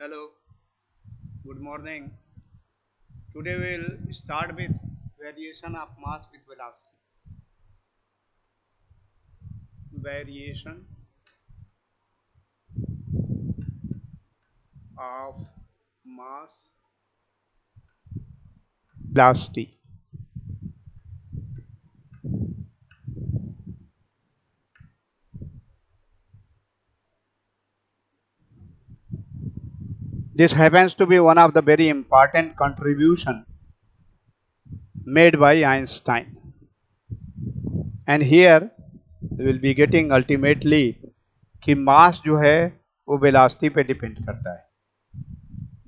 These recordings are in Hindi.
Hello, good morning. Today we'll start with variation of mass with velocity. Variation of mass velocity. This happens to be one of the very important contribution made by Einstein. And here we will be getting ultimately कि मास जो है वो वेलोसिटी पे डिपेंड करता है.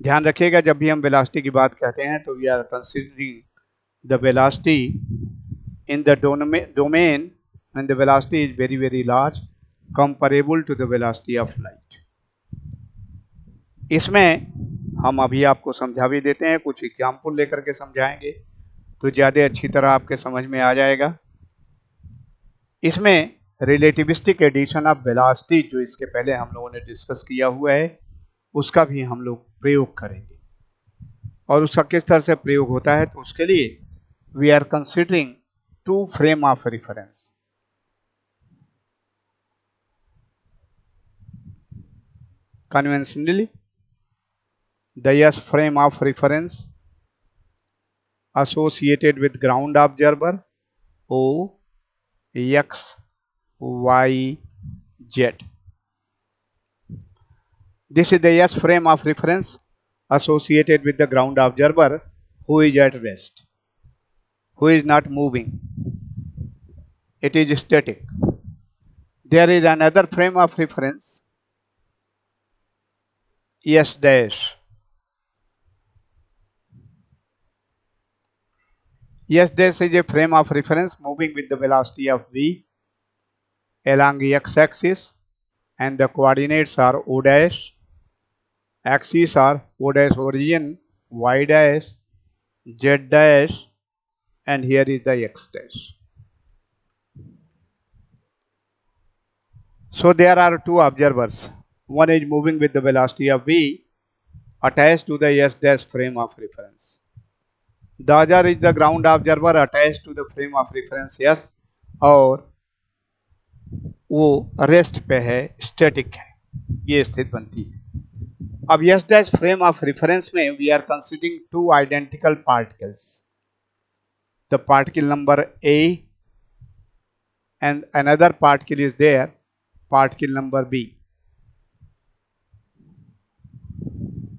ध्यान रखिएगा जब भी हम वेलोसिटी की बात कहते हैं तो we are considering the velocity in the domain when the velocity is very large comparable to the velocity of light. इसमें हम अभी आपको समझा भी देते हैं, कुछ एग्जाम्पल लेकर के समझाएंगे तो ज़्यादा अच्छी तरह आपके समझ में आ जाएगा. इसमें रिलेटिविस्टिक एडिशन ऑफ वेलोसिटी जो इसके पहले हम लोगों ने डिस्कस किया हुआ है उसका भी हम लोग प्रयोग करेंगे. और उसका किस तरह से प्रयोग होता है तो उसके लिए we are considering two frame of reference. Conventionally, the S frame of reference associated with ground observer O, X, Y, Z. This is the S frame of reference associated with the ground observer who is at rest, who is not moving. It is static. There is another frame of reference S dash. Yes, this is a frame of reference moving with the velocity of v along the x-axis and the coordinates are O dash, axes are O dash origin, y dash, z dash and here is the x dash. So there are two observers. One is moving with the velocity of v attached to the s dash frame of reference. The other is the ground observer attached to the frame of reference S और वो रेस्ट पे है, स्टैटिक है, ये स्थिति बनती है. अब S dash frame of reference में we are considering two identical particles. The particle number A and another particle is there, particle number B.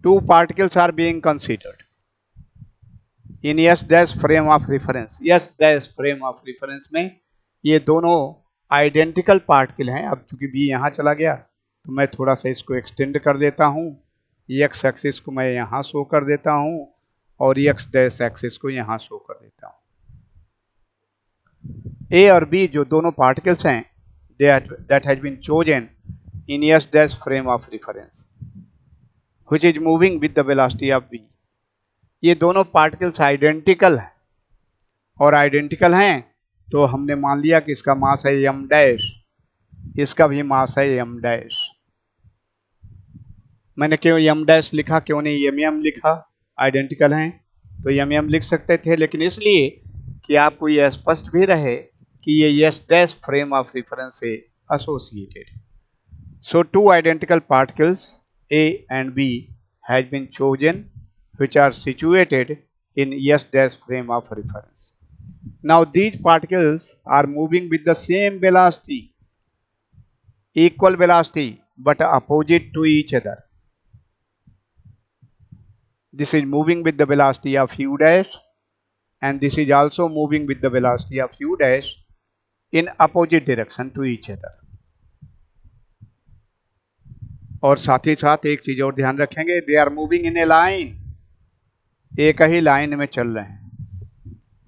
Two particles are being considered in S dash frame of reference. S dash frame of reference में ये दोनों आइडेंटिकल पार्टिकल हैं. अब चूंकि B यहाँ चला गया तो मैं थोड़ा सा इसको एक्सटेंड कर देता हूँ. एक्स एक्सिस को मैं यहाँ शो कर देता हूँ और एक्स डैश एक्सिस को यहाँ शो कर देता हूँ. ए और बी जो दोनों पार्टिकल्स हैं that has been chosen in S dash frame of reference which is moving with the velocity of v. ये दोनों पार्टिकल्स आइडेंटिकल हैं और आइडेंटिकल हैं तो हमने मान लिया कि इसका मास है m डैश, इसका भी मास है m डैश. मैंने क्यों m डैश लिखा, क्यों नहीं mm लिखा? आइडेंटिकल हैं तो mm लिख सकते थे, लेकिन इसलिए कि आपको यह स्पष्ट भी रहे कि ये S dash frame of reference से associated. So two identical particles A and B has been chosen which are situated in S dash frame of reference. Now these particles are moving with the same velocity, equal velocity but opposite to each other. This is moving with the velocity of u dash and this is also moving with the velocity of u dash in opposite direction to each other. और साथ ही साथ एक चीज और ध्यान रखेंगे, they are moving in a line. एक ही लाइन में चल रहे हैं,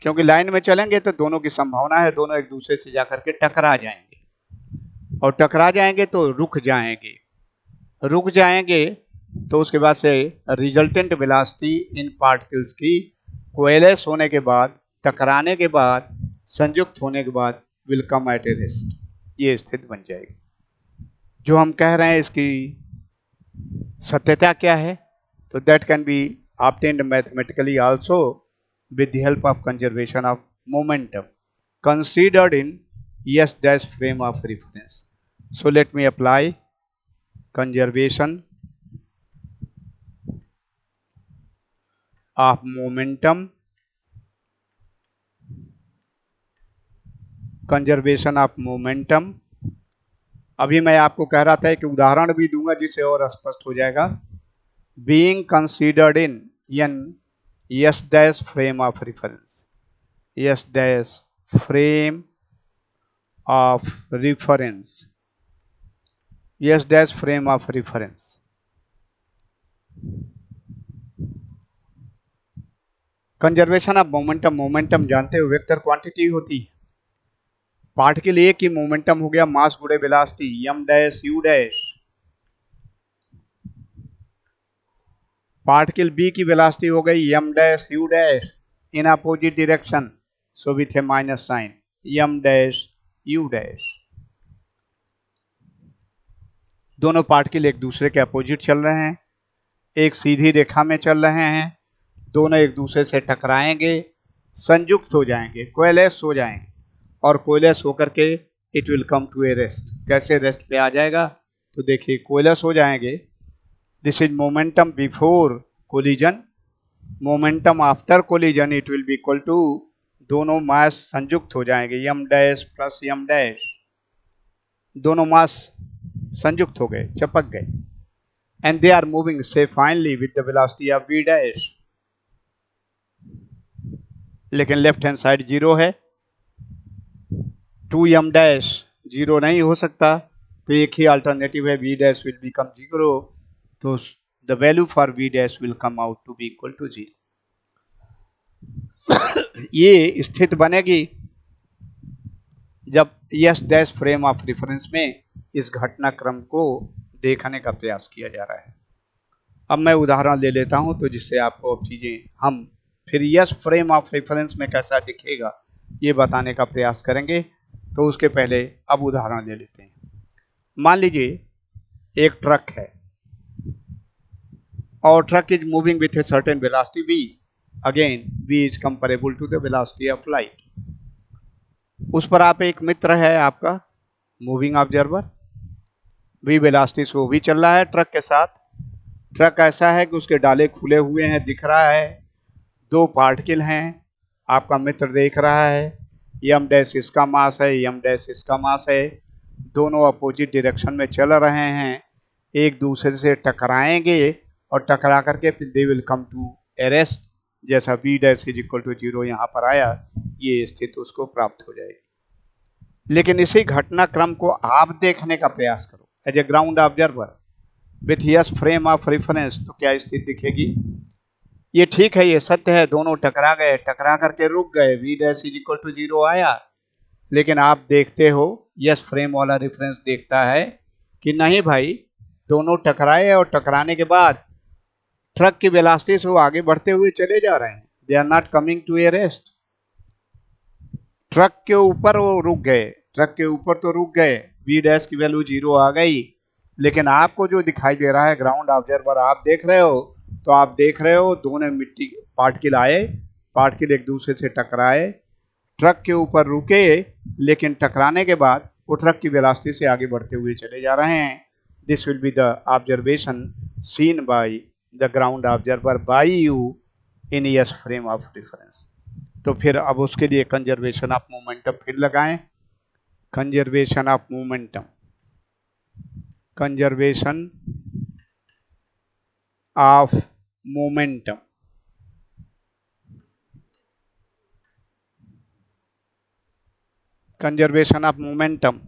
क्योंकि लाइन में चलेंगे तो दोनों की संभावना है दोनों एक दूसरे से जाकर के टकरा जाएंगे और टकरा जाएंगे तो रुक जाएंगे. रुक जाएंगे तो उसके बाद से रिजल्टेंट वेलोसिटी इन पार्टिकल्स की कोएलेस होने के बाद, टकराने के बाद, संयुक्त होने के बाद will come at a rest. ये स्थिति बन जाएगी. जो हम कह रहे हैं इसकी सत्यता क्या है तो that can be obtained mathematically also with the help of conservation of momentum considered in S dash frame of reference. So let me apply conservation of momentum, conservation of momentum. अभी मैं आपको कह रहा था एक उदाहरण भी दूंगा जिससे और स्पष्ट हो जाएगा। Being considered in an S dash frame of reference, S dash frame of reference, S dash frame of reference. Conservation of momentum, momentum जानते हो वेक्टर क्वांटिटी होती है। पार्टिकल ए की मोमेंटम हो गया मास गुणे velocity m dash u dash, particle B की वेलोसिटी हो गई m dash u dash in opposite direction, so with a minus sign m dash u dash. दोनों पार्टिकल एक दूसरे के अपोजिट चल रहे हैं, एक सीधी रेखा में चल रहे हैं, दोनों एक दूसरे से टकराएंगे, संयुक्त हो जाएंगे, कोएलेस हो जाएंगे और कोएलेस होकर के it will come to a rest. कैसे रेस्ट पे आ जाएगा? तो देखिए कोएलेस हो जाएंगे। This is momentum before collision, momentum after collision it will be equal to, दोनों मास संयुक्त हो जाएंगे m dash plus m dash, दोनों मास संयुक्त हो गए, चिपक गए, एंड दे आर मूविंग से finally with the velocity of v dash. लेकिन लेफ्ट हैंड साइड जीरो है, 2m डैश जीरो नहीं हो सकता, तो एक ही अल्टरनेटिव है v dash will become zero, तो the value for v dash will come out to be equal to zero. ये स्थिति बनेगी जब S dash frame of reference में इस घटनाक्रम को देखने का प्रयास किया जा रहा है। अब मैं उदाहरण ले लेता हूं तो जिससे आपको अब चीजें हम फिर एस फ्रेम ऑफ रेफरेंस में कैसा दिखेगा ये बताने का प्रयास करेंगे। तो उसके पहले अब उदाहरण ले लेते हैं। मान लीजिए एक ट्रक है और truck is moving with a certain velocity v, again v is comparable to the velocity of light. उस पर आप एक मित्र है आपका मूविंग ऑब्जर्वर, v वेलोसिटी से वो भी चल रहा है ट्रक के साथ। ट्रक ऐसा है कि उसके डाले खुले हुए हैं, दिख रहा है, दो पार्टिकल हैं, आपका मित्र देख रहा है, एम डैश इसका मास है, एम डैश इसका मास है, दोनों अपोजिट डायरेक्शन में चल रहे हैं, एक दूसरे से टकराएंगे और टकरा करके फिर they will come to a rest. जैसा v dash is equal to zero यहाँ पर आया, ये स्थिति उसको प्राप्त हो जाएगी। लेकिन इसी घटनाक्रम को आप देखने का प्रयास करो as a ground observer with S frame of reference, तो क्या स्थिति दिखेगी? ये ठीक है, ये सत्य है, दोनों टकरा गए, टकरा करके रुक गए, v dash is equal to zero आया। लेकिन आप देखते हो यस फ्रेम वाला रेफरेंस देखता है कि नहीं भाई, दोनों टकराए और टकराने के बाद ट्रक की वेलोसिटी से वो आगे बढ़ते हुए चले जा रहे हैं, they are not coming to a rest. Truck के ऊपर वो रुक गए, ट्रक के ऊपर तो रुक गए, v डैश की वैल्यू जीरो आ गई, लेकिन आपको जो दिखाई दे रहा है ग्राउंड ऑब्जर्वर आप देख रहे हो, तो आप देख रहे हो दोनों मिट्टी पार्टिकल आए, पार्टिकल एक दूसरे से टकराए, ट्रक के ऊपर रुके, लेकिन टकराने के बाद वो ट्रक की वेलोसिटी से आगे बढ़ते हुए चले जा रहे हैं। This will be the observation seen by the ground observer by you in S frame of reference. तो फिर अब उसके लिए कंजर्वेशन ऑफ मोमेंटम फिर लगाएं, conservation of momentum, conservation of momentum, conservation of momentum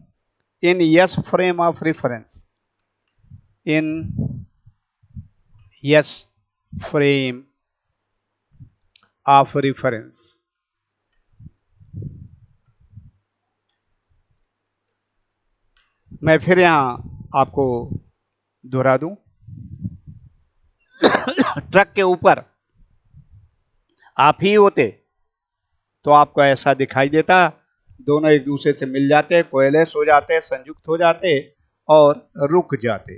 in S frame of reference, in S frame of reference। मैं फिर यहां आपको दोहरा दूं, ट्रक के ऊपर आप ही होते तो आपको ऐसा दिखाई देता, दोनों एक दूसरे से मिल जाते, कोएलेस हो जाते, संयुक्त हो जाते और रुक जाते।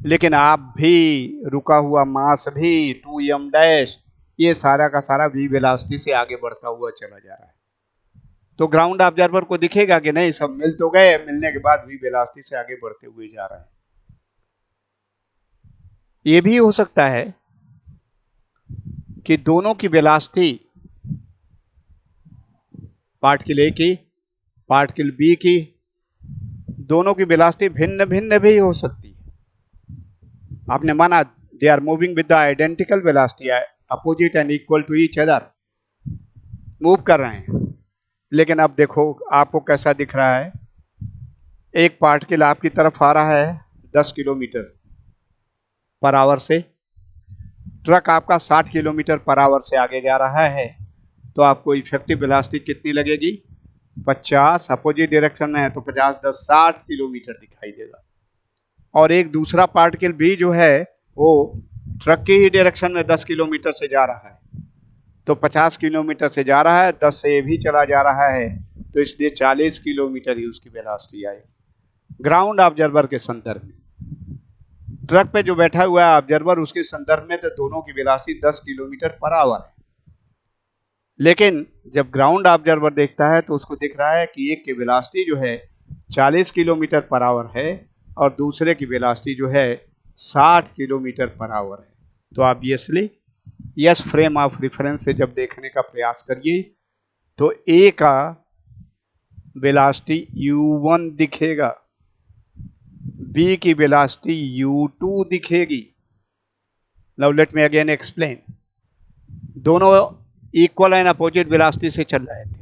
लेकिन आप भी, रुका हुआ मास भी 2m डैश, ये सारा का सारा v वेलोसिटी से आगे बढ़ता हुआ चला जा रहा है। तो ग्राउंड ऑब्जर्वर को दिखेगा कि नहीं, सब मिल तो गए, मिलने के बाद v वेलोसिटी से आगे बढ़ते हुए जा रहा है। ये भी हो सकता है कि दोनों की वेलोसिटी, पार्टिकल ए की, पार्टिकल बी की, दोनों की वेलोसिटी भिन्न भिन्न भी हो सकती है। आपने माना they are moving with the identical velocity, opposite and equal to each other, move कर रहे हैं। लेकिन अब देखो आपको कैसा दिख रहा है, एक पार्टिकल आपकी तरफ आ रहा है 10 किलोमीटर पर आवर से, ट्रक आपका 60 किलोमीटर पर आवर से आगे जा रहा है, तो आपको इफेक्टिव वेलोसिटी कितनी लगेगी? 50। अपोजिट डायरेक्शन में है तो 50 10 60 किलोमीटर दिखाई देगा। और एक दूसरा पार्टिकल भी जो है वो ट्रक की ही डायरेक्शन में 10 किलोमीटर से जा रहा है, तो 50 किलोमीटर से जा रहा है, 10 से ये भी चला जा रहा है, तो इसलिए 40 किलोमीटर ही उसकी वेलोसिटी आएगी ग्राउंड ऑब्जर्वर के संदर्भ में। ट्रक पे जो बैठा हुआ है ऑब्जर्वर, उसके संदर्भ में तो दोनों की वेलोसिटी 10 किलोमीटर पर आवर है। लेकिन जब ग्राउंड ऑब्जर्वर देखता है तो उसको दिख रहा है कि एक की वेलोसिटी जो है 40 किलोमीटर पर आवर है और दूसरे की वेलोसिटी जो है 60 किलोमीटर पर आवर है। तो obviously yes frame of reference से जब देखने का प्रयास करिए तो ए का वेलोसिटी u1 दिखेगा, बी की वेलोसिटी u2 दिखेगी। Now let me again explain. दोनों इक्वल एंड अपोजिट वेलोसिटी से चल रहे थे।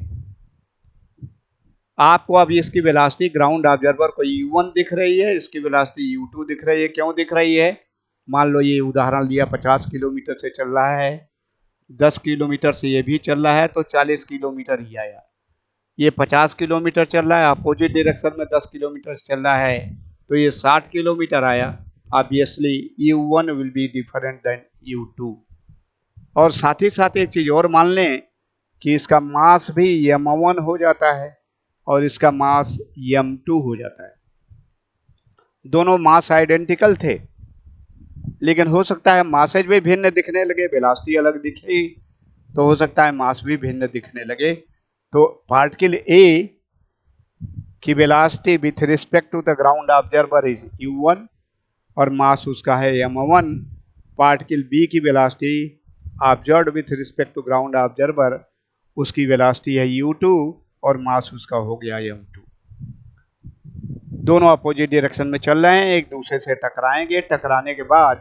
आपको अब इसकी वेलोसिटी ग्राउंड ऑब्जर्वर को u1 दिख रही है, इसकी वेलोसिटी u2 दिख रही है। क्यों दिख रही है? मान लो ये उदाहरण लिया 50 किलोमीटर से चल रहा है, 10 किलोमीटर से ये भी चल रहा है, तो 40 किलोमीटर ही आया। ये 50 किलोमीटर चल रहा है, अपोजिट डायरेक्शन में 10 किलोमीटर चल रहा है, तो ये 60 किलोमीटर आया। Obviously u1 will be different than u2। और साथ ही साथ एक चीज और मान लें कि इसका मास भी m1 हो जाता है और इसका मास m2 हो जाता है। दोनों मास आइडेंटिकल थे, लेकिन हो सकता है मासेज भी भिन्न दिखने लगे, वेलोसिटी अलग दिखे, तो हो सकता है मास भी भिन्न दिखने लगे। तो पार्टिकल ए की velocity with respect to the ground observer is u1 और मास उसका है m1। पार्टिकल बी की velocity observed with respect to ground observer, उसकी वेलोसिटी है u2 और मास उसका हो गया m2। दोनों अपोजिट डायरेक्शन में चल रहे हैं, एक दूसरे से टकराएंगे। टकराने के बाद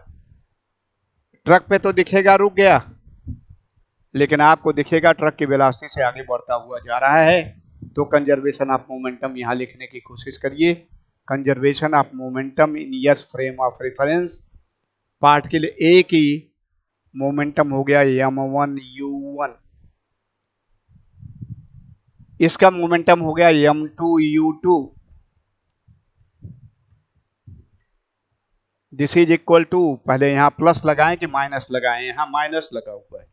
ट्रक पे तो दिखेगा रुक गया, लेकिन आपको दिखेगा ट्रक की वेलोसिटी से आगे बढ़ता हुआ जा रहा है। तो कंजर्वेशन ऑफ मोमेंटम यहां लिखने की कोशिश करिए। Conservation of momentum in yes frame of reference, particle A की मोमेंटम हो गया m1 u1, इसका मोमेंटम हो गया m2 u2। This is equal to, पहले यहां प्लस लगाएं कि माइनस लगाएं? यहां माइनस लगा हुआ है,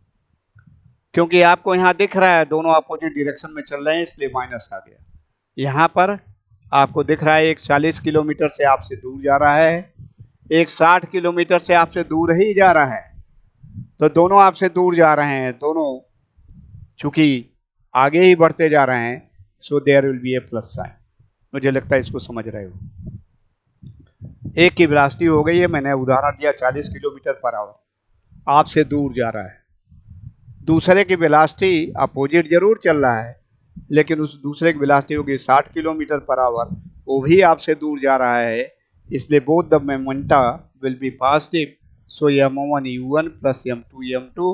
क्योंकि आपको यहां दिख रहा है दोनों अपोजिट डायरेक्शन में चल रहे हैं, इसलिए माइनस आ गया। यहां पर आपको दिख रहा है एक 40 किलोमीटर से आपसे दूर जा रहा है, एक 60 किलोमीटर से आपसे दूर ही जा रहा है, तो दोनों आपसे दूर जा रहे हैं, दोनों चूंकि आगे ही बढ़ते जा रहे हैं, so there will be a plus sign. मुझे लगता है इसको समझ रहे हो। एक की वेलोसिटी हो गई है, मैंने उदाहरण दिया 40 किलोमीटर पर आवर, आपसे दूर जा रहा है। दूसरे की वेलोसिटी अपोजिट जरूर चल रहा है, लेकिन उस दूसरे की वेलोसिटी होगी 60 किलोमीटर पर आवर, वो भी आपसे दूर जा रहा है, इसलिए both the momenta will be positive. So m1 u1 plus m2 m2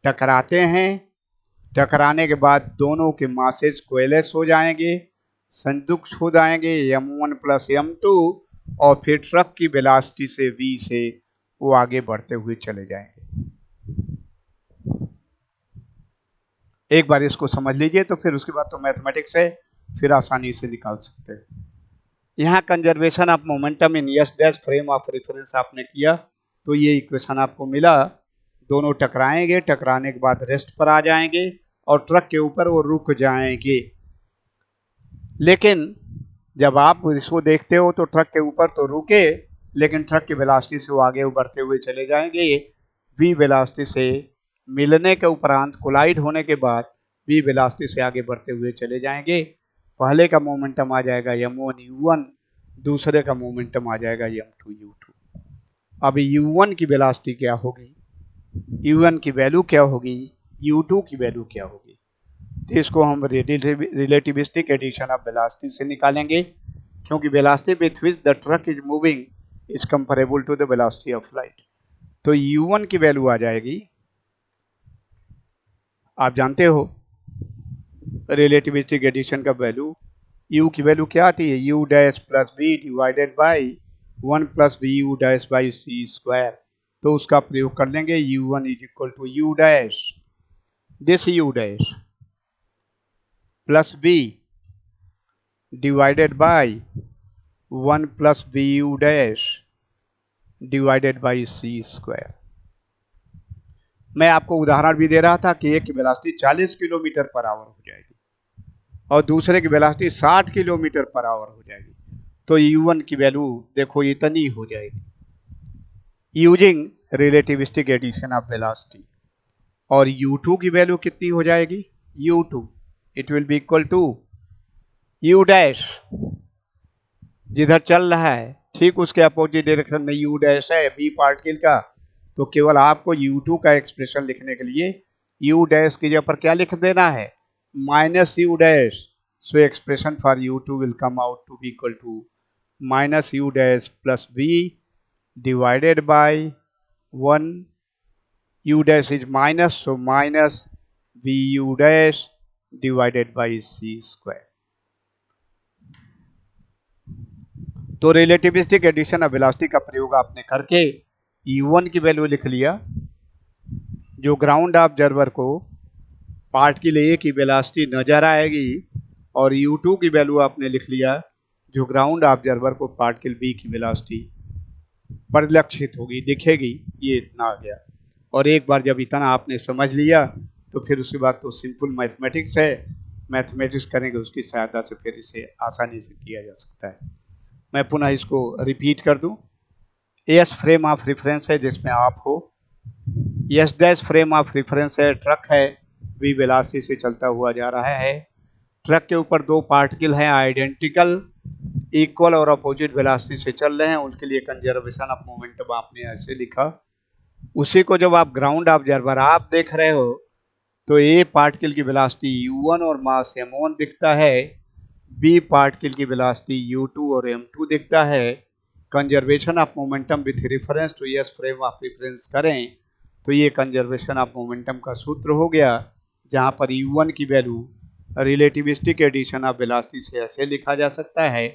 टकराते हैं। टकराने के बाद दोनों के मासेज कोएलेस हो जाएंगे, संयुक्त हो जाएंगे m1 प्लस m2, और फिर ट्रक की वेलोसिटी से v से वो आगे बढ़ते हुए चले जाएंगे। एक बार इसको समझ लीजिए, तो फिर उसके बाद तो मैथमेटिक्स है, फिर आसानी से निकाल सकते हैं। यहाँ conservation of momentum in S dash frame of reference आपने किया, तो ये इक्वेशन आपको मिला। दोनों टकराएंगे, टकराने के बाद रेस्ट पर आ जाएंगे और ट्रक के ऊपर वो रुक जाएंगे। लेकिन जब आप इसको देखते हो तो ट्रक के ऊपर तो रुके, लेकिन ट्रक की वेलोसिटी से वो आगे बढ़ते हुए चले जाएंगे। v वेलोसिटी से मिलने के उपरांत कोलाइड होने के बाद v वेलोसिटी से आगे बढ़ते हुए चले जाएंगे। पहले का मोमेंटम आ जाएगा m1 u1, दूसरे का मोमेंटम आ जाएगा m2 u2। अब u1 की वेलोसिटी क्या होगी, u1 की वैल्यू क्या होगी, u2 की वैल्यू क्या होगी, तो इसको हम रिलेटिविस्टिक एडिशन ऑफ वेलोसिटी से निकालेंगे, क्योंकि velocity with which the truck is moving is comparable to the velocity of light. तो u1 की वैल्यू आ जाएगी, आप जानते हो रिलेटिविस्टिक एडिशन का वैल्यू, u की वैल्यू क्या आती है, u dash plus v divided by 1 plus we you dash by C square. तो उसका प्रयोग कर लेंगे, u1 is equal to u dash this u dash plus v divided by 1 plus we you dash divided by C square. मैं आपको उदाहरण भी दे रहा था कि एक की वेलोसिटी 40 किलोमीटर पर आवर हो जाएगी और दूसरे की वेलोसिटी 60 किलोमीटर पर आवर हो जाएगी, तो u1 की वैल्यू देखो इतनी हो जाएगी using relativistic addition of velocity. और u2 की वैल्यू कितनी हो जाएगी, u2 it will be equal to u dash, जिधर चल रहा है ठीक उसके अपोजिट डायरेक्शन में u डैश है b पार्टिकल का, तो केवल आपको u2 का एक्सप्रेशन लिखने के लिए u डैश की जगह पर क्या लिख देना है, minus u dash. So expression for u2 will come out to be equal to minus u dash plus v divided by 1, u dash is minus, so minus vu dash divided by c square. तो रिलेटिविस्टिक एडिशन ऑफ वेलोसिटी का प्रयोग आपने करके u1 की वैल्यू लिख लिया, जो ग्राउंड ऑब्जर्वर को पार्टिकल ए की वेलोसिटी नजर आएगी, और u2 की वैल्यू आपने लिख लिया, जो ग्राउंड ऑब्जर्वर को पार्टिकल बी की वेलोसिटी परिलक्षित होगी, दिखेगी। ये इतना आ गया। और एक बार जब इतना आपने समझ लिया तो फिर उसके बाद तो सिंपल मैथमेटिक्स है, मैथमेटिक्स करेंगे उसकी सहायता से फिर इसे आसानी से किया जा सकता है। मैं पुनः इसको रिपीट कर दूं, एस फ्रेम ऑफ रेफरेंस है जिसमें आप हो, S dash frame of reference है, ट्रक है, वी वेलोसिटी से चलता हुआ जा रहा है, ट्रक के ऊपर दो पार्टिकल हैं आइडेंटिकल, इक्वल और अपोजिट वेलोसिटी से चल रहे हैं, उनके लिए कंजर्वेशन ऑफ मोमेंटम आपने ऐसे लिखा। उसी को जब आप ग्राउंड ऑब्जर्वर आप देख रहे हो तो ए पार्टिकल की वेलोसिटी u1 और मास m1 दिखता है, बी पार्टिकल की वेलोसिटी u2 और m2 दिखता है। Conservation of momentum with reference to S frame of reference करें तो ये कंजर्वेशन ऑफ मोमेंटम का सूत्र हो गया, जहां पर u1 की value relativistic addition of velocity से ऐसे लिखा जा सकता है,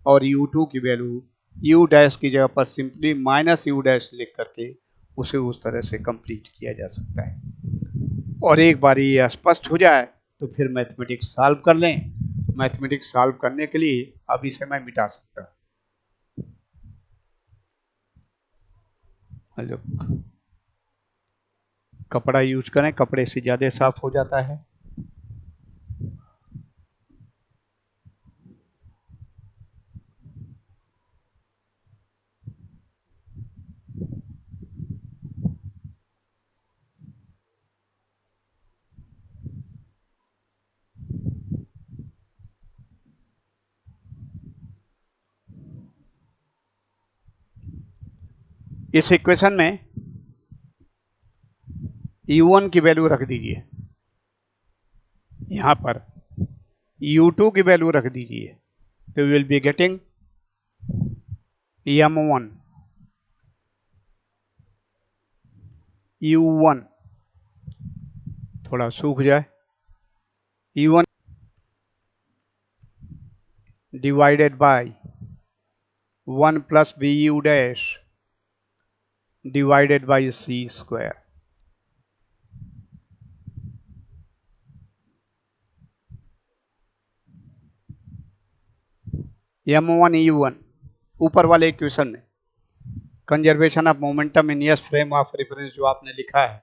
और u2 की वैल्यू u डैश की जगह पर सिंपली माइनस u डैश लिख करके उसे उस तरह से कंप्लीट किया जा सकता है। और एक बार ये स्पष्ट हो जाए तो फिर मैथमेटिक्स सॉल्व कर लें। मैथमेटिक्स सॉल्व करने के लिए अब इसे मैं मिटा सकता हूं। हेलो, कपड़ा यूज करें, कपड़े से ज्यादा साफ हो जाता है। इस इक्वेशन में u1 की वैल्यू रख दीजिए, यहां पर u2 की वैल्यू रख दीजिए, तो will be getting m1 u1, थोड़ा सूख जाए, u1 divided by 1 plus we you dash divided by C square. m1 u1 ऊपर वाले इक्वेशन में conservation of momentum in S frame of reference जो आपने लिखा है,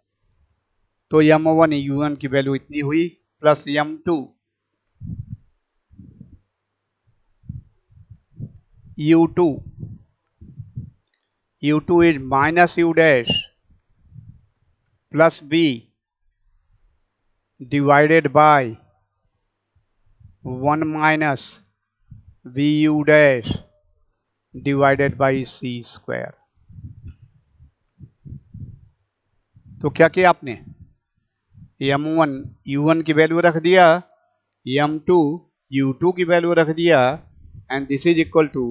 तो m1 u1 की वैल्यू इतनी हुई, plus m2 u2 u2 is minus u dash plus b divided by 1 minus vu dash divided by c square. तो क्या किया आपने, m1 u1 की वैल्यू रख दिया, m2 u2 की वैल्यू रख दिया, and this is equal to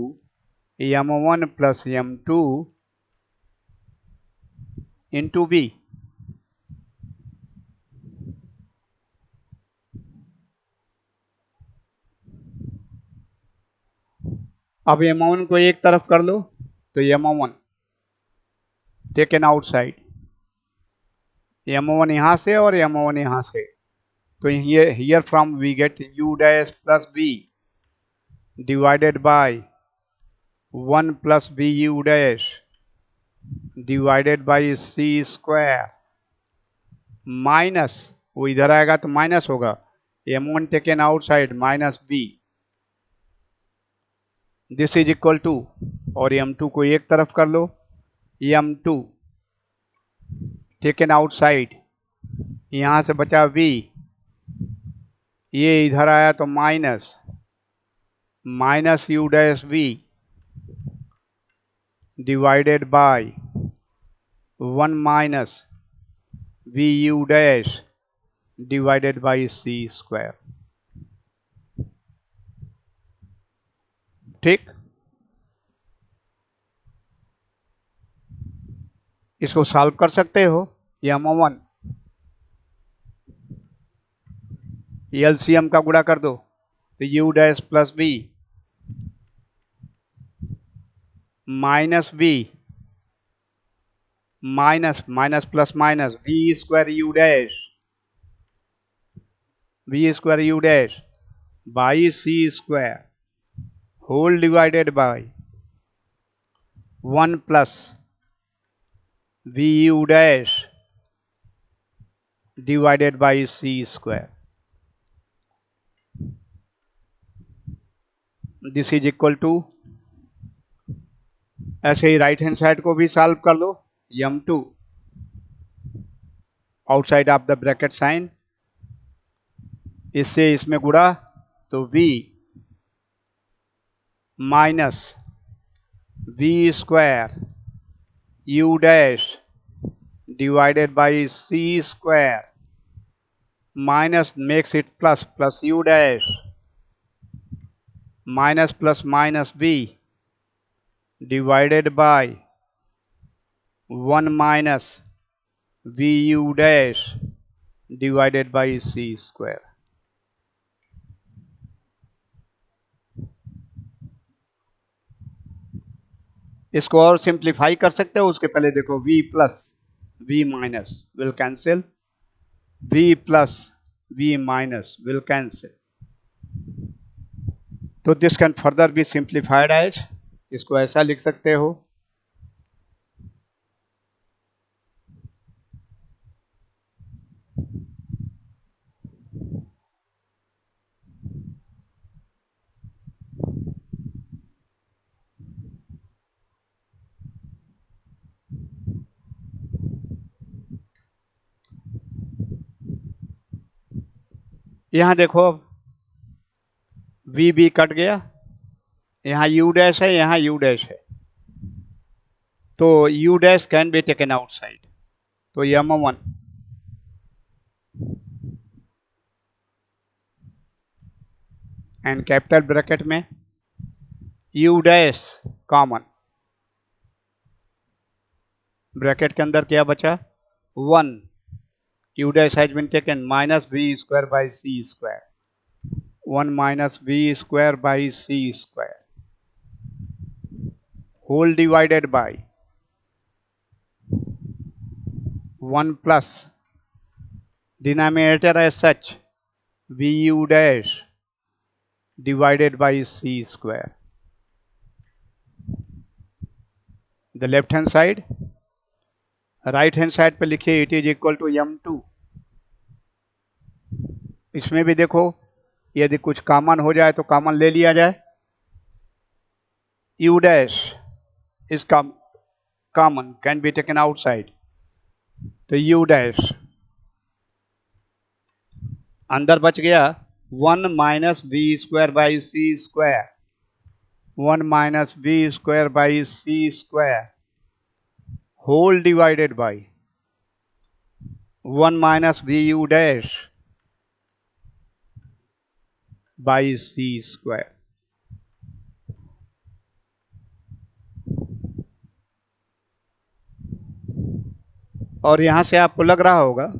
m1 plus m2 into v। अब m1 को एक तरफ कर लो तो m1 टेकन आउटसाइड, m1 यहां से और m1 यहां से, तो here from we get u dash plus b divided by 1 plus b u dash divided by C square minus, वो इधर आएगा तो माइनस होगा, m1 taken outside minus b, this is equal to, और m2 को एक तरफ कर लो, m2 टेकन आउटसाइड, यहां से बचा v, ये इधर आया तो minus u dash v divided by 1 minus v you dash divided by C square. ठीक, इसको सॉल्व कर सकते हो, m1 एलसीएम का गुणा कर दो तो u dash plus b minus b minus minus plus minus v square u dash by C square whole divided by 1 plus we you dash divided by C square, this is equal to, ऐसे ही राइट हैंड साइड को भी सॉल्व कर लो, m2 outside of the bracket sign, इससे इसमें गुणा तो v minus v square u dash divided by C square minus makes it plus plus u dash minus plus minus v divided by 1 minus v you dash divided by C square. इसको और सिंप्लीफाई कर सकते हो, उसके पहले देखो v plus v minus will cancel, v plus v minus will cancel, तो this can further be simplified as, इसको ऐसा लिख सकते हो, यहां देखो वी बी कट गया, यहां u डैश है, यहां u डैश है, तो u dash can be taken outside, तो m1 एंड कैपिटल ब्रैकेट में u डैश कॉमन, ब्रैकेट के अंदर क्या बचा 1, u dash has been taken minus v square by c square, 1 minus v square by c square whole divided by 1 plus denominator as such vu dash divided by c square, the left hand side, right hand side पे लिखिए it is equal to m2, इसमें भी देखो यदि कुछ कॉमन हो जाए तो कॉमन ले लिया जाए, u dash is common, common can be taken outside. तो u dash अंदर बच गया 1 minus v square by C square, 1 minus v square by C square whole divided by 1 minus v you dash by C square. और यहां से आपको लग रहा होगा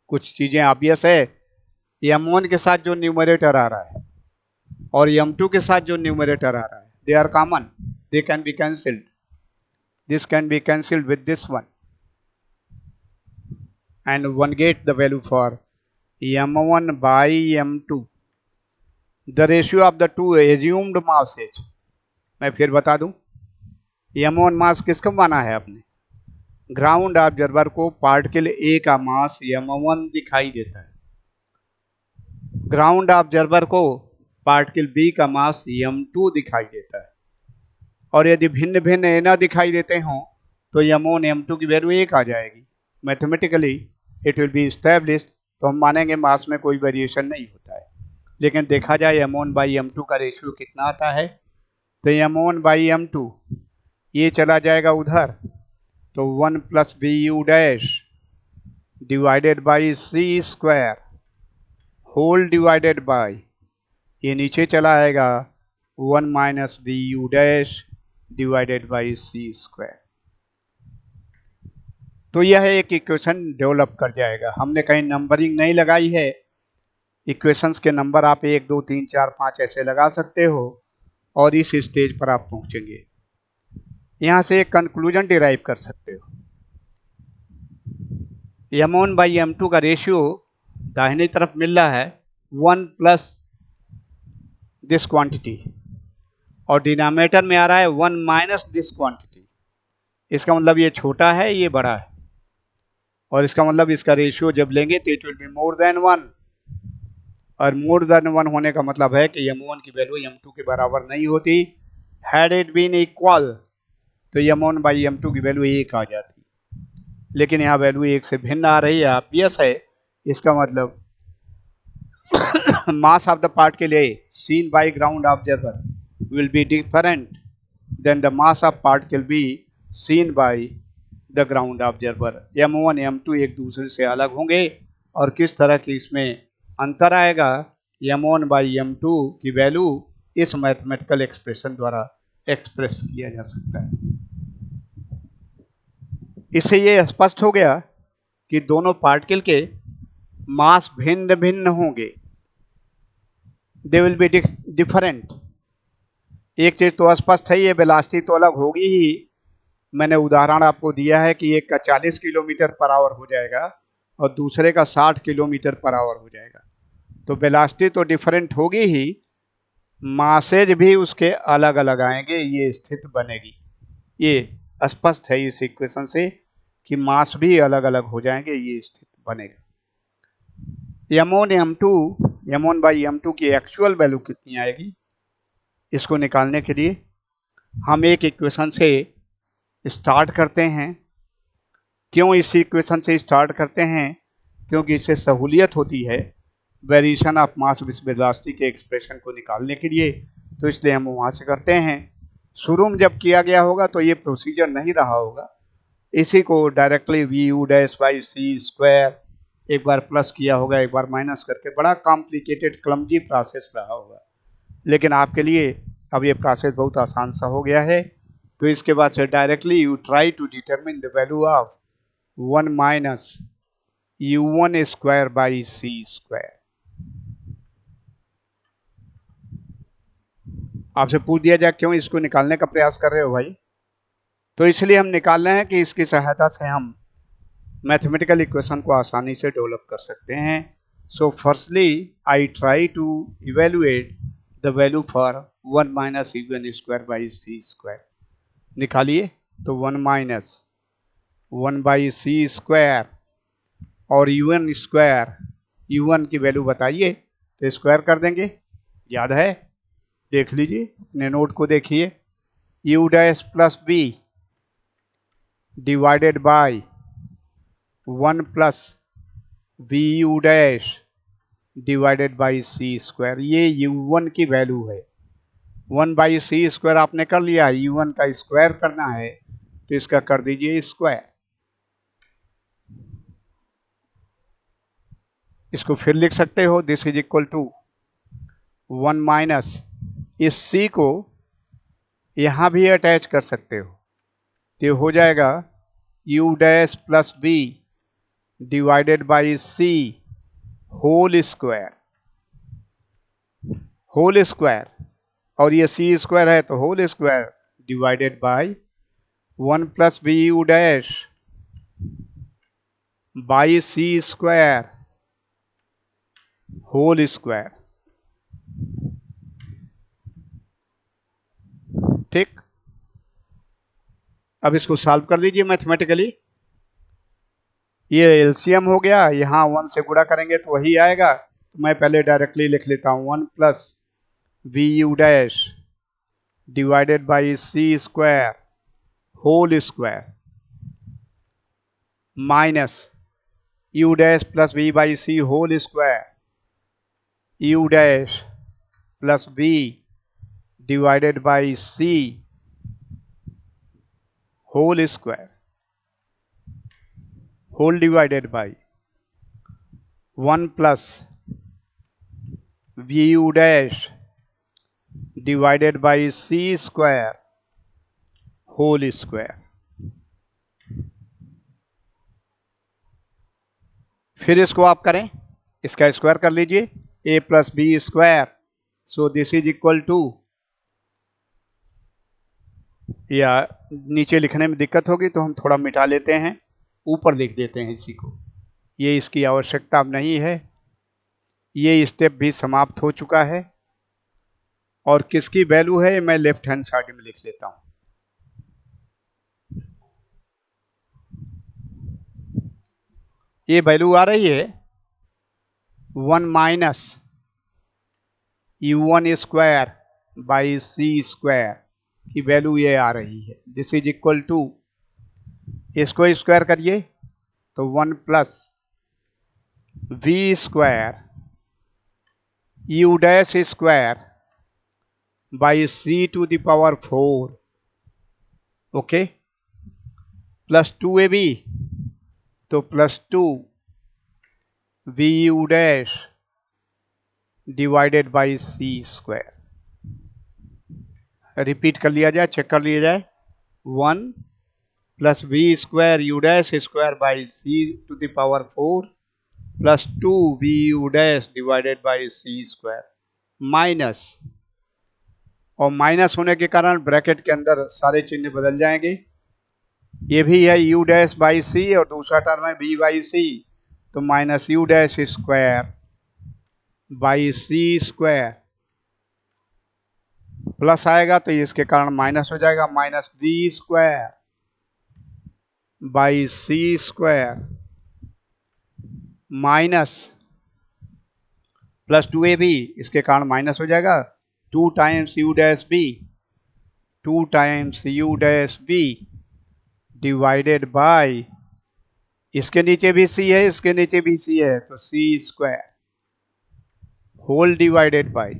कुछ चीजें ऑब्वियस है, m1 के साथ जो न्यूमरेटर आ रहा है और m2 के साथ जो न्यूमरेटर आ रहा है, they are common, they can be cancelled, this can be cancelled with this one and one get the value for m1 by m2, the ratio of the two assumed masses। मैं फिर बता दूं, m1 मास किसका माना है आपने, ग्राउंड ऑब्जर्वर को पार्टिकल ए का मास m1 दिखाई देता है, ग्राउंड ऑब्जर्वर को पार्टिकल बी का मास m2 दिखाई देता है। और यदि भिन्न भिन्न ए ना दिखाई देते हों तो m1 m2 की वैल्यू 1 आ जाएगी, mathematically it will B established, तो हम मानेंगे मास में कोई वेरिएशन नहीं होता है। लेकिन देखा जाए m1 बाई m2 का रेशियो कितना आता है, तो m1 बाई m2 ये चला जाएगा उधर, तो 1 plus we you dash divided by C square whole divided by, ये नीचे चला आएगा 1 minus v you dash divided by C square. तो यह एक इक्वेशन डेवलप कर जाएगा। हमने कहीं नंबरिंग नहीं लगाई है, इक्वेशंस के नंबर आप 1 2 3 4 5 ऐसे लगा सकते हो और इस स्टेज पर आप पहुंचेंगे। यहां से एक कंक्लूजन डिराइव कर सकते हो, m1 बाई m2 का रेशियो दाहिनी तरफ मिल रहा है 1 प्लस दिस क्वांटिटी और डिनोमिनेटर में आ रहा है 1 माइनस दिस क्वांटिटी। इसका मतलब ये छोटा है, ये बड़ा है, और इसका मतलब इसका रेशियो जब लेंगे तो it will be more than 1, और मोर देन 1 होने का मतलब है कि m1 की वैल्यू m2 के बराबर नहीं होती। हैड इट बीन इक्वल तो m1 बाई m2 की वैल्यू 1 आ जाती, लेकिन यहाँ वैल्यू 1 से भिन्न आ रही है, ऑब्वियस है। इसका मतलब mass of the particle A seen by ground observer will be different than the mass of particle B seen by the ground observer। m1 m2 एक दूसरे से अलग होंगे, और किस तरह की इसमें अंतर आएगा, m1 बाई m2 की वैल्यू इस मैथमेटिकल एक्सप्रेशन द्वारा एक्सप्रेस किया जा सकता है। इससे ये स्पष्ट हो गया कि दोनों पार्टिकल के मास भिन्न भिन्न होंगे, दे विल बी डिफरेंट। एक चीज तो स्पष्ट है, ये वेलोसिटी तो अलग होगी ही। मैंने उदाहरण आपको दिया है कि एक का 40 किलोमीटर पर आवर हो जाएगा और दूसरे का 60 किलोमीटर पर आवर हो जाएगा, तो वेलोसिटी तो डिफरेंट होगी ही, मासेज भी उसके अलग अलग आएंगे, ये स्थिति बनेगी। ये स्पष्ट है इस इक्वेशन से कि मास भी अलग अलग हो जाएंगे, ये स्थिति बनेगा। m1 m2 m1 by m2 की एक्चुअल वैल्यू कितनी आएगी, इसको निकालने के लिए हम एक इक्वेशन से स्टार्ट करते हैं। क्यों इस इक्वेशन से स्टार्ट करते हैं, क्योंकि इससे सहूलियत होती है variation of mass with velocity के एक्सप्रेशन को निकालने के लिए, तो इसलिए हम वहां से करते हैं। शुरू में जब किया गया होगा तो ये प्रोसीजर नहीं रहा होगा, इसी को directly v you dash by C square, एक बार प्लस किया होगा एक बार माइनस करके, बड़ा कॉम्प्लिकेटेड क्लमजी प्रोसेस रहा होगा। लेकिन आपके लिए अब ये प्रोसेस बहुत आसान सा हो गया है। तो इसके बाद से directly you try to determine the value of 1 minus u1 square by C square. आपसे पूछ दिया जाए क्यों इसको निकालने का प्रयास कर रहे हो भाई, तो इसलिए हम निकाल रहे हैं कि इसकी सहायता से हम मैथमेटिकल इक्वेशन को आसानी से डेवलप कर सकते हैं। So firstly I try to evaluate the value for 1 minus u1 square by C square. निकालिए, तो 1 माइनस 1 बाई सी स्क्वायर और u1 स्क्वायर, u1 की वैल्यू बताइए, तो स्क्वायर कर देंगे, याद है, देख लीजिए अपने नोट को देखिए, u dash plus b divided by 1 plus we you dash divided by C square. ये u1 की वैल्यू है। 1 बाई सी स्क्वायर आपने कर लिया, u1 का स्क्वायर करना है तो इसका कर दीजिए स्क्वायर। इसको फिर लिख सकते हो, this is equal to 1 minus, इस सी को यहां भी अटैच कर सकते हो तो हो जाएगा u dash plus v divided by c whole square, whole square, और ये सी स्क्वायर है तो whole square divided by 1 plus we you dash by C square whole square. ठीक, अब इसको सॉल्व कर लीजिए मैथमेटिकली। ये एलसीएम हो गया, यहाँ 1 से गुणा करेंगे तो वही आएगा, तो मैं पहले डायरेक्टली लिख लेता हूँ 1 plus we you dash divided by C square whole square minus u dash plus v by c whole square u dash plus v divided by c whole square whole divided by 1 plus we you dash divided by C square whole square. फिर इसको आप करें, इसका स्क्वायर कर लीजिए, a plus b square, so this is equal to, या नीचे लिखने में दिक्कत होगी तो हम थोड़ा मिटा लेते हैं, ऊपर लिख देते हैं इसी को, ये इसकी आवश्यकता अब नहीं है, ये स्टेप भी समाप्त हो चुका है। और किसकी वैल्यू है मैं लेफ्ट हैंड साइड में लिख लेता हूं। ये वैल्यू आ रही है 1 minus u1 square by C square की वैल्यू ये आ रही है। दिस इज इक्वल टू, इसको स्क्वायर करिए तो 1 plus v square u dash square by c to the power 4, okay, plus 2ab, तो plus 2 v you dash divided by C square. Repeat कर लिया जाए, चेक कर लिया जाए, 1 plus v square u dash square by c to the power 4 plus 2 v you dash divided by C square minus, और माइनस होने के कारण ब्रैकेट के अंदर सारे चिन्ह बदल जाएंगे। ये भी है u डैश बाई सी और दूसरा टर्म है b बाई सी, तो minus u dash square by C square plus आएगा तो इसके कारण माइनस हो जाएगा, minus b square by C square minus plus 2ab, इसके कारण माइनस हो जाएगा 2 times u dash b, 2 times u dash b divided by, इसके नीचे भी सी है इसके नीचे भी सी है तो C square whole divided by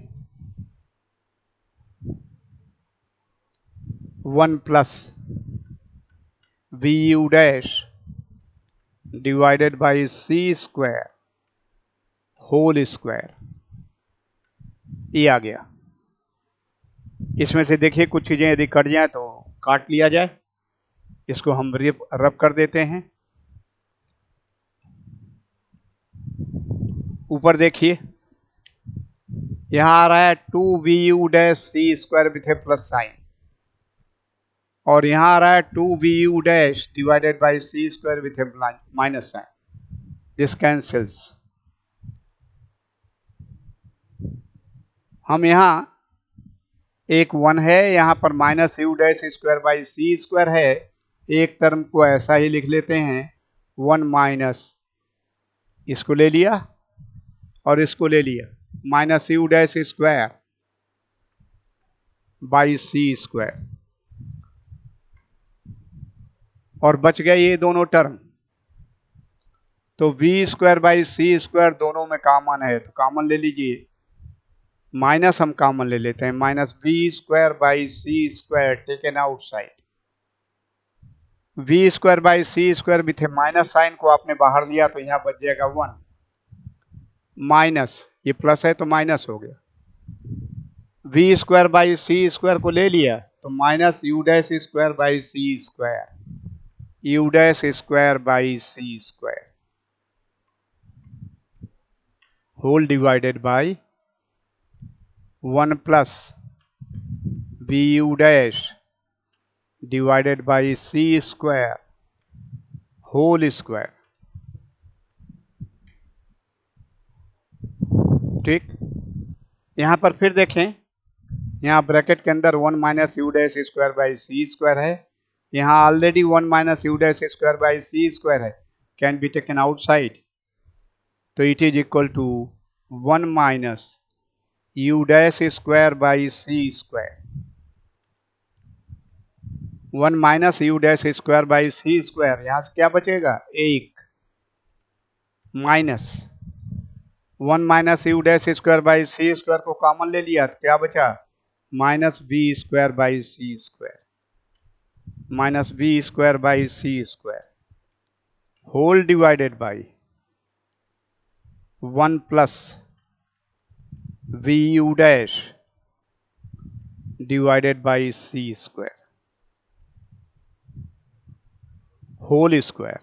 1 plus we you dash divided by C square whole square. ये आ गया। इसमें से देखिए कुछ चीजें यदि कट जाए तो काट लिया जाए, इसको हम रब कर देते हैं। ऊपर देखिए यहां आ रहा है 2vu dash c square with a plus sign, और यहां आ रहा है 2vu dash divided by C square with a minus sign, this cancels. हम यहां एक 1 है, यहां पर minus u dash square by C square है, एक टर्म को ऐसा ही लिख लेते हैं 1 माइनस, इसको ले लिया और इसको ले लिया, minus u dash square by C square और बच गए ये दोनों टर्म। तो v square by C square दोनों में कॉमन है, तो कॉमन ले लीजिए। माइनस हम कॉमन ले लेते हैं, minus v square by C square taken outside. V square by C square भी थे, माइनस साइन को आपने बाहर लिया तो यहां बच जाएगा 1 माइनस, ये प्लस है तो माइनस हो गया। V square by C square को ले लिया तो minus u dash square by C square, u dash square by C square whole divided by 1 plus we you dash divided by C square whole square. ठीक, यहां पर फिर देखें, यहाँ ब्रैकेट के अंदर 1 minus u dash square by C square है, यहाँ already 1 minus u dash square by C square है, कैन बी टेकन आउटसाइड, तो it is equal to 1 minus u dash square by C square. 1 minus u dash square by C square, यहां से क्या बचेगा, 1 minus 1 minus u dash square by C square को कॉमन ले लिया तो क्या बचा, minus b square by C square, minus b square by C square whole divided by 1 plus we you dash divided by C square whole square.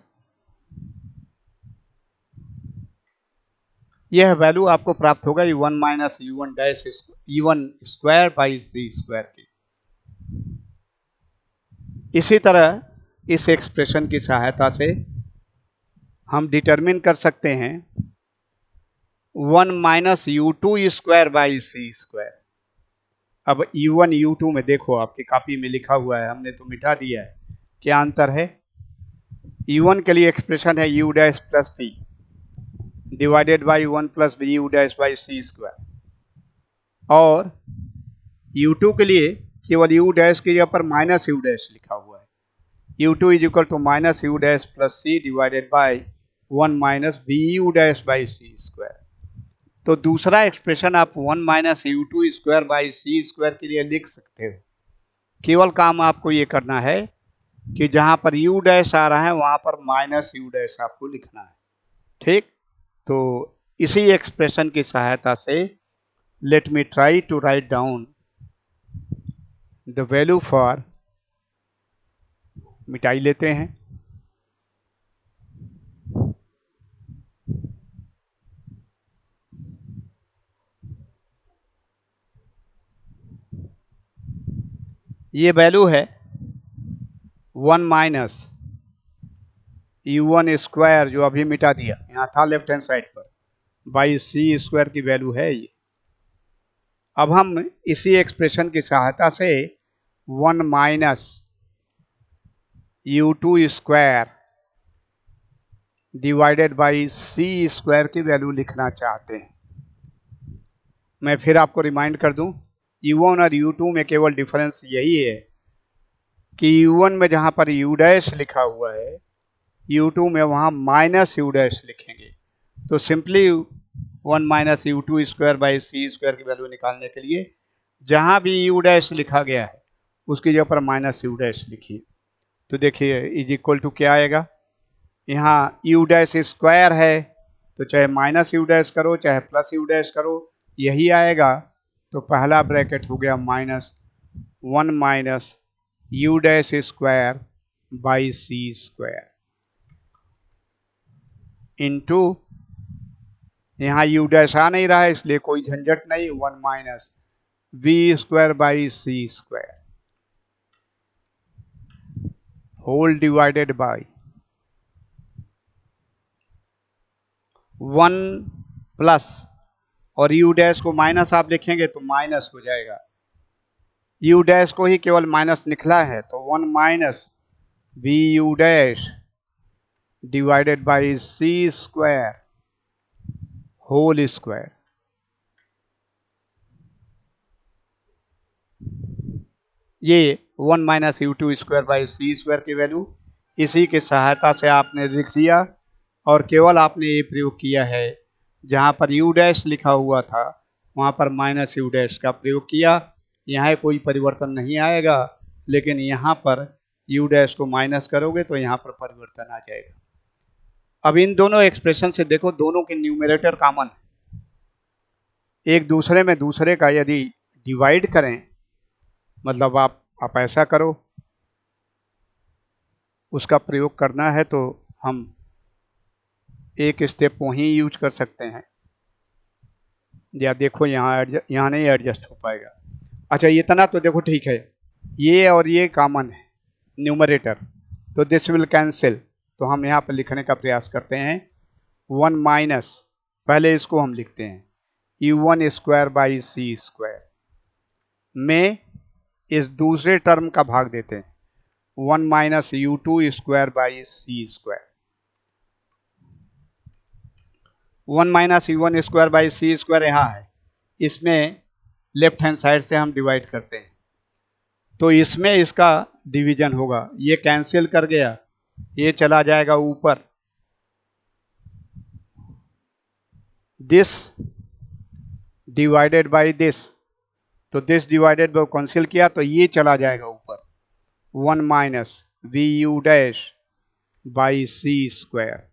यह वैल्यू आपको प्राप्त होगा 1 minus u one dash u one square by C square की। इसी तरह इस एक्सप्रेशन की सहायता से हम डिटरमिन कर सकते हैं 1 minus u two square by C square. अब u1 u2 में देखो आपकी कॉपी में लिखा हुआ है, हमने तो मिटा दिया है, क्या अंतर है। u1 के लिए एक्सप्रेशन है u dash plus p divided by 1 plus b u dash by C square, और u2 के लिए केवल u डैश की जगह पर माइनस यू डैश लिखा हुआ है। u2 is equal to minus u dash plus c divided by 1 minus b u dash by C square. तो दूसरा एक्सप्रेशन आप 1 minus u two square by C square के लिए लिख सकते हो। केवल काम आपको ये करना है कि जहां पर u डैश आ रहा है वहां पर माइनस यू डैश आपको लिखना है। ठीक, तो इसी एक्सप्रेशन की सहायता से let me try to write down the value for, मिटाई लेते हैं, ये वैल्यू है 1 माइनस u1 स्क्वायर जो अभी मिटा दिया, यहाँ था लेफ्ट हैंड साइड पर, बाई सी स्क्वायर की वैल्यू है ये। अब हम इसी एक्सप्रेशन की सहायता से 1 minus u two square divided by C square की वैल्यू लिखना चाहते हैं। मैं फिर आपको रिमाइंड कर दूं, u1 और u2 में केवल डिफरेंस यही है कि u1 में जहां पर u डैश लिखा हुआ है, u2 में वहां माइनस u डैश लिखेंगे। तो simply 1 minus u two square by C square की वैल्यू निकालने के लिए जहां भी u डैश लिखा गया है उसकी जगह पर माइनस u डैश लिखिए। तो देखिए इज इक्वल टू क्या आएगा, यहाँ u डैश स्क्वायर है तो चाहे माइनस यू डैश करो चाहे प्लस यू डैश करो यही आएगा। तो पहला ब्रैकेट हो गया minus 1 minus u dash square by C square into, यहाँ यू डैश आ नहीं रहा है इसलिए कोई झंझट नहीं, 1 minus v square by C square whole divided by 1 plus, और यू डैश को माइनस आप लिखेंगे तो माइनस हो जाएगा, यू डैश को ही केवल माइनस निकला है तो 1 minus v you dash divided by C square whole square. ये 1 minus u two square by C square की वैल्यू, इसी की सहायता से आपने लिख लिया और केवल आपने ये प्रयोग किया है, जहाँ पर u डैश लिखा हुआ था वहाँ पर माइनस u डैश का प्रयोग किया। यहाँ कोई परिवर्तन नहीं आएगा, लेकिन यहाँ पर u डैश को माइनस करोगे तो यहाँ पर परिवर्तन आ जाएगा। अब इन दोनों एक्सप्रेशन से देखो, दोनों के न्यूमरेटर कॉमन है। एक दूसरे में दूसरे का यदि डिवाइड करें, मतलब आप ऐसा करो, उसका प्रयोग करना है तो हम एक स्टेप वहीं यूज कर सकते हैं। या देखो यहाँ नहीं एडजस्ट हो पाएगा। अच्छा, इतना तो देखो ठीक है, ये और ये कॉमन है न्यूमरेटर, तो दिस विल कैंसिल। तो हम यहाँ पर लिखने का प्रयास करते हैं 1 माइनस, पहले इसको हम लिखते हैं u1 square by C square में इस दूसरे टर्म का भाग देते हैं 1 minus u2 square by C square. 1 minus u1 square by C square यहाँ है, इसमें लेफ्ट हैंड साइड से हम डिवाइड करते हैं तो इसमें इसका डिवीजन होगा। ये कैंसिल कर गया, ये चला जाएगा ऊपर, दिस डिवाइडेड बाई दिस, तो दिस डिवाइडेड बाई कैंसिल किया तो ये चला जाएगा ऊपर 1 minus v you dash by C square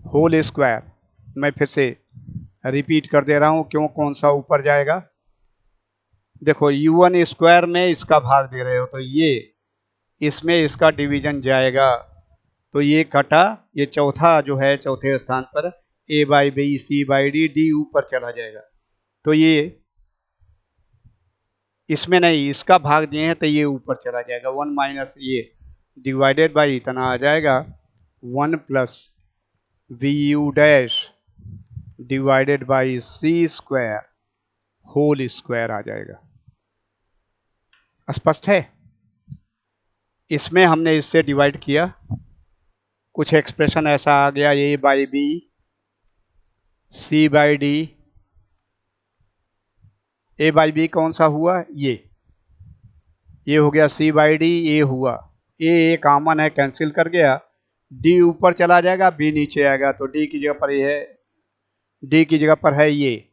whole square. मैं फिर से रिपीट कर दे रहा हूं, क्यों, कौन सा ऊपर जाएगा। देखो u1 स्क्वायर में इसका भाग दे रहे हो तो ये इसमें इसका डिवीजन जाएगा, तो ये कटा, ये चौथा जो है चौथे स्थान पर a by B C by d, d ऊपर चला जाएगा। तो ये इसमें नहीं, इसका भाग दिए हैं तो ये ऊपर चला जाएगा 1 माइनस ये डिवाइडेड बाई इतना आ जाएगा 1 plus we you dash divided by C square whole square आ जाएगा। स्पष्ट है। इसमें हमने इससे डिवाइड किया, कुछ एक्सप्रेशन ऐसा आ गया A by B C by D, A by B कौन सा हुआ, ये हो गया सी बाई डी, ये हुआ ए कॉमन है कैंसिल कर गया, डी ऊपर चला जाएगा बी नीचे आएगा, तो डी की जगह पर ये है, डी की जगह पर है ये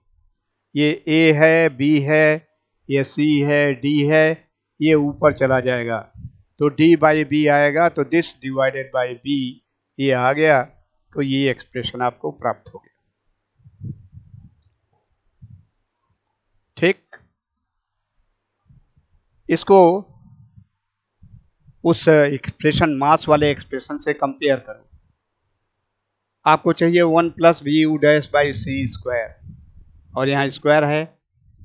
ए है, बी है, ये सी है, डी है, ये ऊपर चला जाएगा तो डी बाई बी आएगा, तो दिस डिवाइडेड बाई बी ये आ गया, तो ये एक्सप्रेशन आपको प्राप्त हो गया। ठीक, इसको उस एक्सप्रेशन मास वाले एक्सप्रेशन से कंपेयर करो। आपको चाहिए 1 plus we you dash by C square, और यहाँ स्क्वायर है,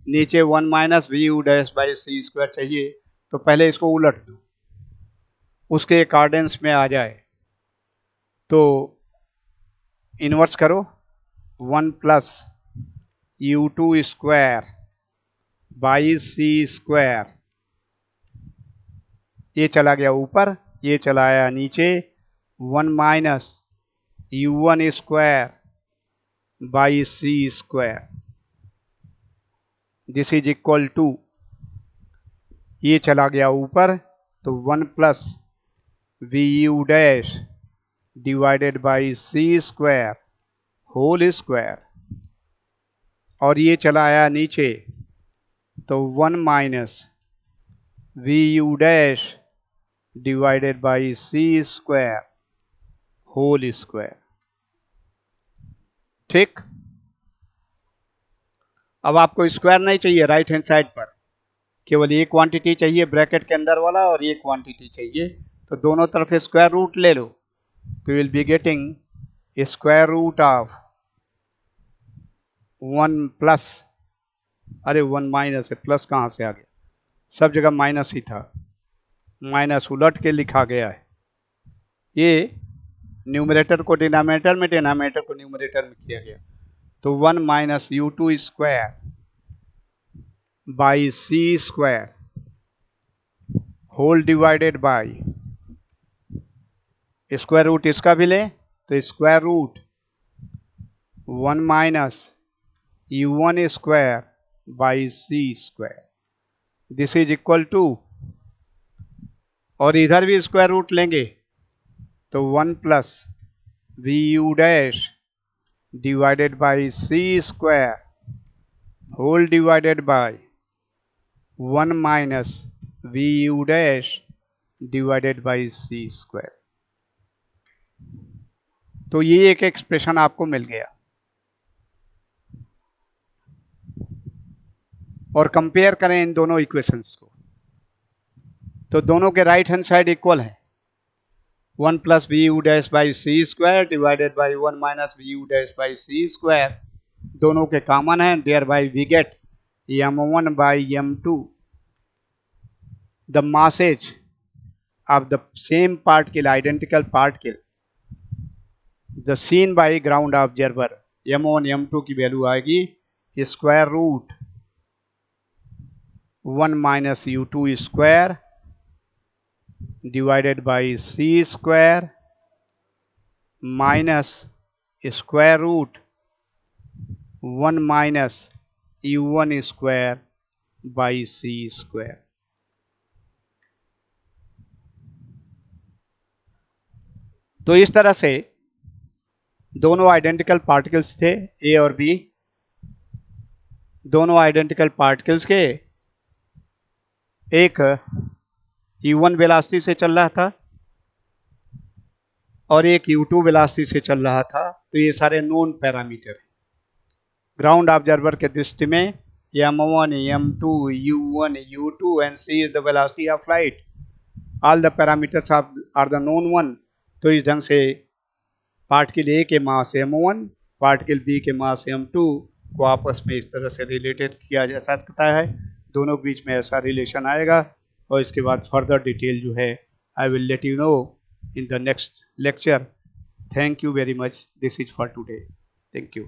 नीचे 1 minus v you dash by C square चाहिए, तो पहले इसको उलट दो, उसके अकॉर्डेंस में आ जाए तो इन्वर्स करो 1 plus u two square by C square, ये चला गया ऊपर, ये चला आया नीचे 1 minus u1 square by C square, this is equal to, ये चला गया ऊपर तो 1 plus we you dash divided by C square whole square, और ये चला आया नीचे तो 1 minus v you dash divided by C square whole square. ठीक, अब आपको स्क्वायर नहीं चाहिए राइट हैंड साइड पर, केवल ये क्वांटिटी चाहिए ब्रैकेट के अंदर वाला और ये क्वांटिटी चाहिए, तो दोनों तरफ स्क्वायर रूट ले लो, तो will be getting square root of 1 plus, अरे 1 माइनस है, प्लस कहाँ से आ गया, सब जगह माइनस ही था, माइनस उलट के लिखा गया है, ये न्यूमरेटर को डिनोमिनेटर में, डिनोमिनेटर को न्यूमरेटर में किया गया, तो 1 minus u two square by C square whole divided by, square root इसका भी लें तो square root 1 minus u1 square by C square, this is equal to, और इधर भी स्क्वायर रूट लेंगे तो 1 plus we you dash divided by C square whole divided by 1 minus v you dash divided by C square. तो ये एक एक्सप्रेशन आपको मिल गया। और कंपेयर करें इन दोनों इक्वेशंस को, तो दोनों के राइट हैंड साइड इक्वल है। 1 plus we you dash by C square divided by 1 minus v you dash by C square, दोनों के कॉमन है, thereby we get m1 by m2 the masses of the same particle, identical particle, the seen by ground observer, m1 m2 की वैल्यू आएगी square root 1 minus u2 square divided by C square minus square root 1 minus u1 square by C square. तो इस तरह से दोनों आइडेंटिकल पार्टिकल्स थे ए और बी। दोनों आइडेंटिकल पार्टिकल्स के एक u1 वेलोसिटी से चल रहा था और एक u2 वेलोसिटी से चल रहा था। तो ये सारे नोन पैरामीटर हैं। ग्राउंड ऑब्जर्वर के दृष्टि में m1 m2 u1 u2 and c is the velocity of light. All the parameters are the known one. तो इस ढंग से पार्टिकल ए के मास m1 पार्टिकल बी के मास m2 को आपस में इस तरह से रिलेटेड किया जा सकता है। दोनों के बीच में ऐसा रिलेशन आएगा और इसके बाद फर्दर डिटेल जो है I will let you know in the next lecture. Thank you very much. This is for today. Thank you.